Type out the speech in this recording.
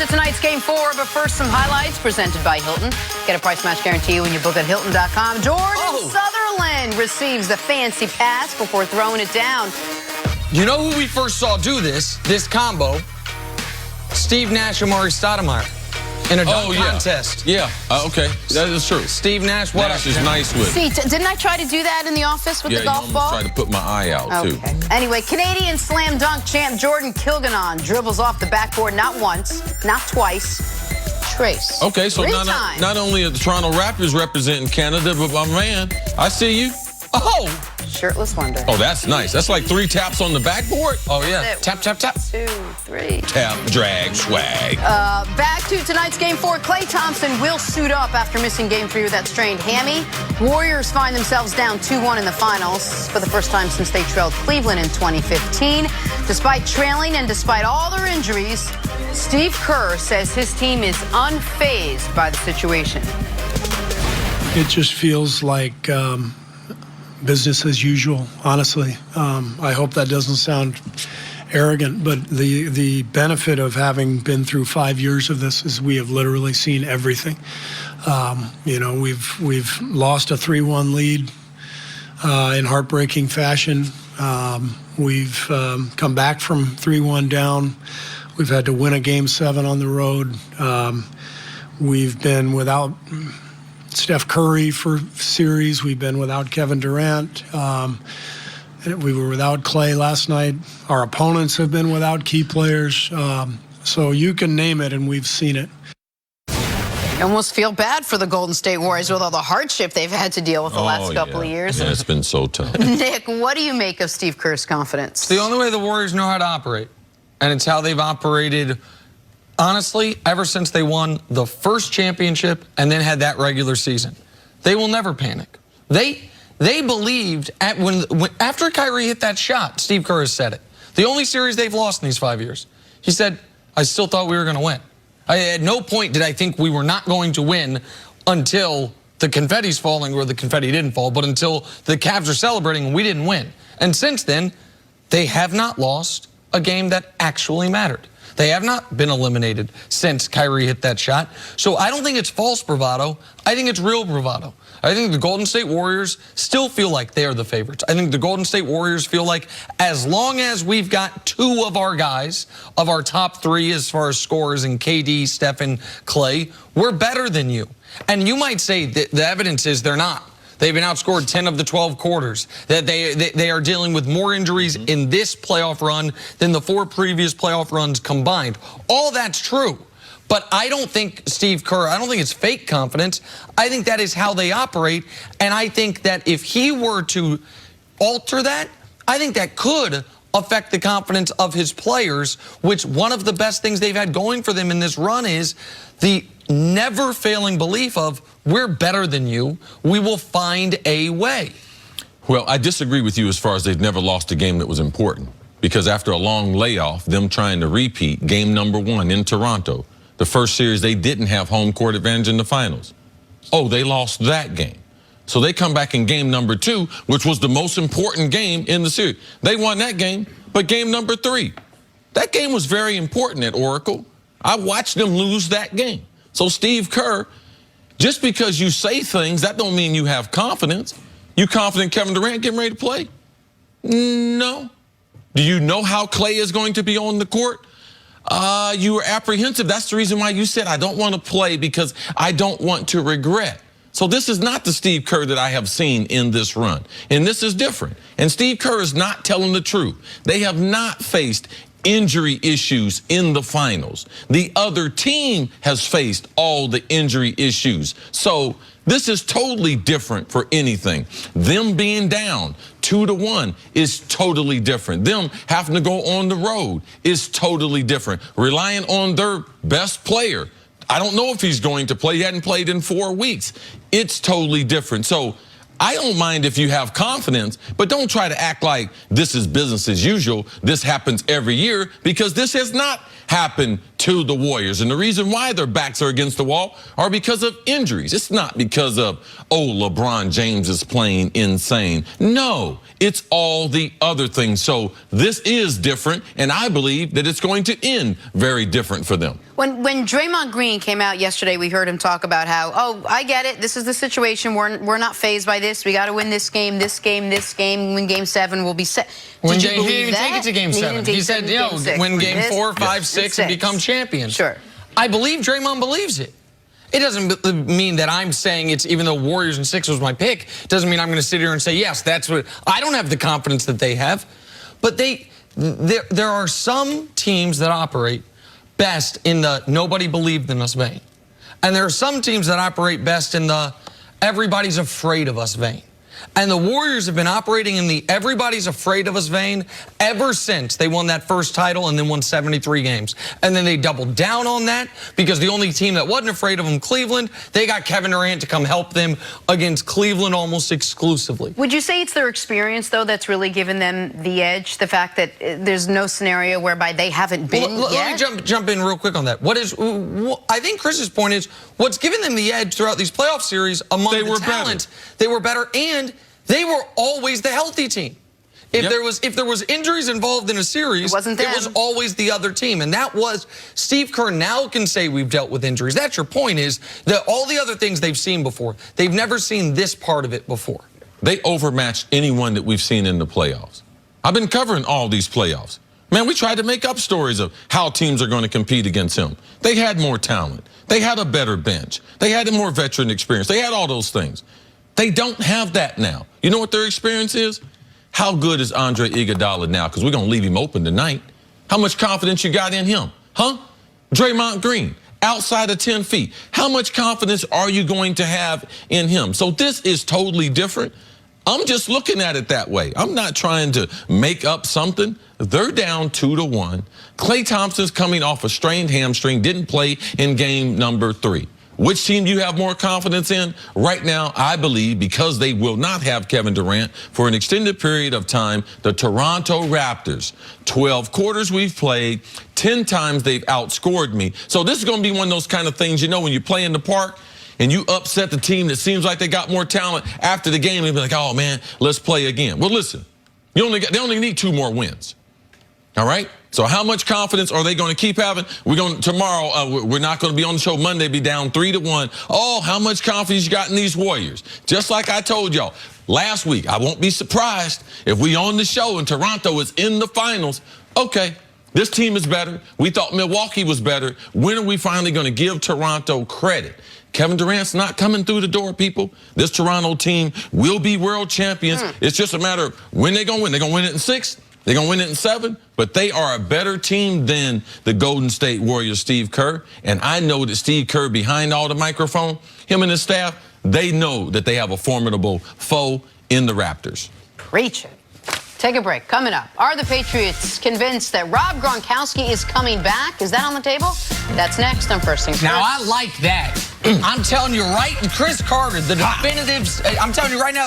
to tonight's Game 4, but first some highlights presented by Hilton. Get a price match guarantee when you book at Hilton.com. Jordan Sutherland receives the fancy pass before throwing it down. You know who we first saw do this combo? Steve Nash and Maury Stoudemire in a dunk contest. Yeah, okay, that is true. Steve Nash, what Nash is nice with it. See, didn't I try to do that in the office with the golf ball? Yeah, I tried to put my eye out, too. Anyway, Canadian slam dunk champ Jordan Kilganon dribbles off the backboard not once, not twice, trace. Okay, so not only are the Toronto Raptors representing Canada, but my man, I see you. Oh! Shirtless wonder. Oh, that's nice. That's like 3 taps on the backboard. Oh, yeah. Tap, tap, tap. 2, 3. Tap, drag, swag. Back to tonight's Game 4. Klay Thompson will suit up after missing Game 3 with that strained hammy. Warriors find themselves down 2-1 in the finals for the first time since they trailed Cleveland in 2015. Despite trailing and despite all their injuries, Steve Kerr says his team is unfazed by the situation. It just feels like business as usual, honestly. I hope that doesn't sound arrogant, but the benefit of having been through 5 years of this is we have literally seen everything. You know, we've lost a 3-1 lead in heartbreaking fashion. We've come back from 3-1 down. We've had to win a Game 7 on the road. We've been without Steph Curry for series. We've been without Kevin Durant. We were without Klay last night. Our opponents have been without key players. So you can name it, and we've seen it. I almost feel bad for the Golden State Warriors with all the hardship they've had to deal with the last couple of years. Yeah, it's been so tough. Nick, what do you make of Steve Kerr's confidence? It's the only way the Warriors know how to operate, and it's how they've operated, honestly, ever since they won the first championship and then had that regular season. They will never panic. They believed after Kyrie hit that shot, Steve Kerr has said it. The only series they've lost in these 5 years. He said, I still thought we were going to win. At no point did I think we were not going to win until the confetti's falling, or the confetti didn't fall, but until the Cavs are celebrating and we didn't win. And since then, they have not lost a game that actually mattered. They have not been eliminated since Kyrie hit that shot. So I don't think it's false bravado. I think it's real bravado. I think the Golden State Warriors still feel like they are the favorites. I think the Golden State Warriors feel like as long as we've got 2 of our guys, of our top 3 as far as scorers, in KD, Steph, and Klay, we're better than you. And you might say that the evidence is they're not. They've been outscored 10 of the 12 quarters. That they are dealing with more injuries in this playoff run than the 4 previous playoff runs combined. All that's true. But I don't think Steve Kerr, I don't think it's fake confidence. I think that is how they operate. And I think that if he were to alter that, I think that could affect the confidence of his players, which one of the best things they've had going for them in this run is the never failing belief of we're better than you. We will find a way. Well, I disagree with you as far as they've never lost a game that was important, because after a long layoff, them trying to repeat game number 1 in Toronto, the first series they didn't have home court advantage in the finals. Oh, they lost that game. So they come back in game number 2, which was the most important game in the series. They won that game, but game number 3, that game was very important at Oracle. I watched them lose that game. So Steve Kerr, just because you say things, that don't mean you have confidence. You confident Kevin Durant getting ready to play? No. Do you know how Klay is going to be on the court? You were apprehensive. That's the reason why you said, I don't want to play because I don't want to regret. So this is not the Steve Kerr that I have seen in this run. And this is different. And Steve Kerr is not telling the truth. They have not faced injury issues in the finals. The other team has faced all the injury issues. So this is totally different for anything. Them being down 2-1 is totally different. Them having to go on the road is totally different. Relying on their best player. I don't know if he's going to play. He hadn't played in 4 weeks. It's totally different. So I don't mind if you have confidence, but don't try to act like this is business as usual. This happens every year, because this has not happened to the Warriors. And the reason why their backs are against the wall are because of injuries. It's not because of, oh, LeBron James is playing insane. No, it's all the other things. So this is different, and I believe that it's going to end very different for them. When Draymond Green came out yesterday, we heard him talk about how, oh, I get it. This is the situation. We're not fazed by this. We got to win this game, this game, this game. Win Game 7, we'll be set. He didn't even take it to Game 7. He said, you know, win Game 4, 5, 6, and become champions. Sure. I believe Draymond believes it. It doesn't mean that I'm saying it's, even though Warriors in 6 was my pick, doesn't mean I'm going to sit here and say, yes, that's what. I don't have the confidence that they have. But there are some teams that operate best in the nobody believed in us vein. And there are some teams that operate best in the everybody's afraid of us vein. And the Warriors have been operating in the everybody's afraid of us vein ever since they won that first title and then won 73 games. And then they doubled down on that because the only team that wasn't afraid of them, Cleveland, they got Kevin Durant to come help them against Cleveland almost exclusively. Would you say it's their experience, though, that's really given them the edge? The fact that there's no scenario whereby they haven't been yet? Let me jump in real quick on that. I think Chris's point is what's given them the edge throughout these playoff series among the talent. They were better, and they were always the healthy team. If there was injuries involved in a series, it was always the other team. And that was, Steve Kerr now can say we've dealt with injuries. That's your point, is that all the other things they've seen before, they've never seen this part of it before. They overmatched anyone that we've seen in the playoffs. I've been covering all these playoffs. Man, we tried to make up stories of how teams are going to compete against him. They had more talent. They had a better bench. They had a more veteran experience. They had all those things. They don't have that now. You know what their experience is? How good is Andre Iguodala now? Because we're going to leave him open tonight. How much confidence you got in him? Huh? Draymond Green, outside of 10 feet. How much confidence are you going to have in him? So this is totally different. I'm just looking at it that way. I'm not trying to make up something. They're down 2-1. Klay Thompson's coming off a strained hamstring, didn't play in game number 3. Which team do you have more confidence in? Right now, I believe, because they will not have Kevin Durant for an extended period of time, the Toronto Raptors. 12 quarters we've played, 10 times they've outscored me. So this is going to be one of those kind of things, you know, when you play in the park and you upset the team that seems like they got more talent after the game, and be like, oh, man, let's play again. Well, listen, they only need 2 more wins. All right? So how much confidence are they going to keep having? Tomorrow, we're not going to be on the show Monday, be down 3-1. Oh, how much confidence you got in these Warriors? Just like I told y'all last week, I won't be surprised if we on the show and Toronto is in the finals. Okay, this team is better. We thought Milwaukee was better. When are we finally going to give Toronto credit? Kevin Durant's not coming through the door, people. This Toronto team will be world champions. It's just a matter of when they're going to win. They're going to win it in 6. They're going to win it in 7, but they are a better team than the Golden State Warriors, Steve Kerr. And I know that Steve Kerr, behind all the microphone, him and his staff, they know that they have a formidable foe in the Raptors. Preach it. Take a break. Coming up, are the Patriots convinced that Rob Gronkowski is coming back? Is that on the table? That's next on First Things First. Now, I like that. I'm telling you right, Chris Carter, the definitives, I'm telling you right now,